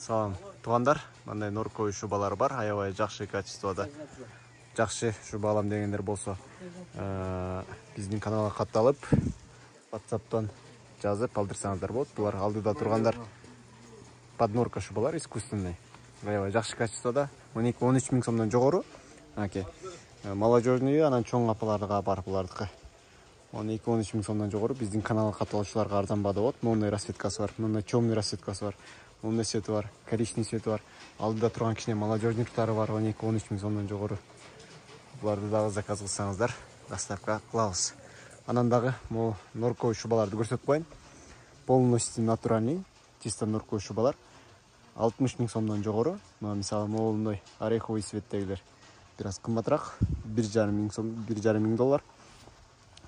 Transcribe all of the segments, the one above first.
Салам туугандар, мындай норковый шубалар бар, аябай жакшы качествода. Жакшы шуба алам дегендер болсо, биздин каналга катталып, WhatsApp'тан жазып алдырсаңыздар болот. Булар алдыда тургандар поднорка шубалар искусственный. Аябай жакшы качествода, 12-13 миң сомдон жогору. Молодежный анан чоң апаларга бар булардыкы. 12-13 миң сомдон жогору биздин каналга катталуучуларга арзанбады болот. Мындай расцветкасы бар, мындай чөмный расцветкасы бар. Мындай цвети бар, коричневый цвети бар. Алдыда турган кичине молодежниктары бар, 12-13 миң сомдон жогору. Буларды дагы заказ кылсаңыздар, доставка кылабыз. Анан дагы могу норковый шубаларды көрсөтүп коеюн. Полностью натуральный, чисто норковый шубалар. 60 миң сомдон жогору. Мисалы могулундай ореховый цветтегилер бир аз кымбатыраак, 1,5 миң сом, 1,5 миң доллар.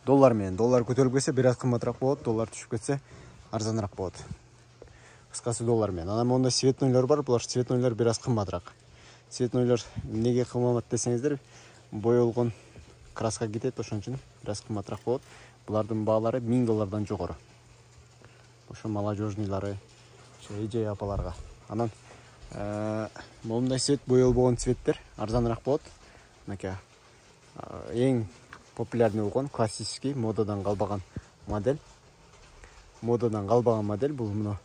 Доллар менен доллар көтөрүлүп кетсе бир аз кымбатыраак болот, доллар түшүп кетсе арзаныраак болот. Кыскасы доллар менен. Анан мондай цветнойлор бар, булар цветнойлор бир аз кымбатыраак. Цветнойлор неге кымбат десеңиздер, боелгон краска кетет, ошон үчүн бир аз кымбатыраак болот. Булардын баалары 1000 доллардан жогору. Ошо молодежныйлары, эже апаларга. Анан мондай цвет боелбогон цветтер арзаныраак болот. Мынакей эң популярный болгон классический модадан калбаган модель. Модадан калбаган модель бул мына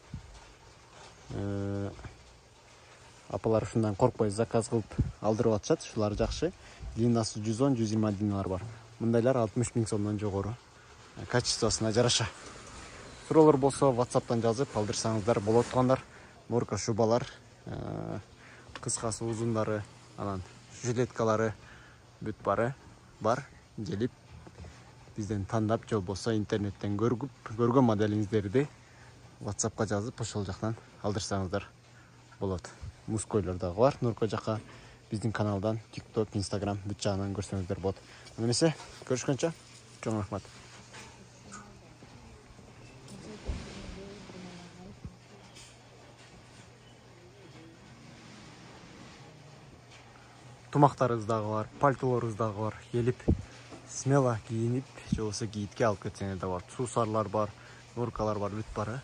апалар ушундан коркпой заказ кылып алдырып атышат. Ушулар жакшы. Длинасы 110-120 длиналар бар. Мындайлар 60 миң сомдон жогору. Качествосуна жараша. Суроолор болсо WhatsApp'тан жазып алдырсаңыздар болот туугандар. Норка шубалар, кыскасы узундары, анан жилеткалары бүт бары бар. Келип бизден тандап же болбосо интернеттен көргөн моделиңиздерди WhatsApp'ка жазып ошол жактан алдырсаңыздар болот. Мускойлор дагы бар норка жакка. Биздин каналдан TikTok, Instagram бүт жагынан көрсөңүздөр болот. Эмесе, көрүшкөнчө, чоң рахмат. Тумактарыбыз дагы бар, пальтолорубуз дагы бар. Келип смело кийинип, же болбосо кийитке алып кетсеңиз да болот. Суусарлар бар, норкалар бар, бүт бары.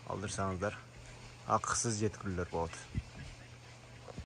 Алдырсаңыздар акысыз жеткирүүлөр болот.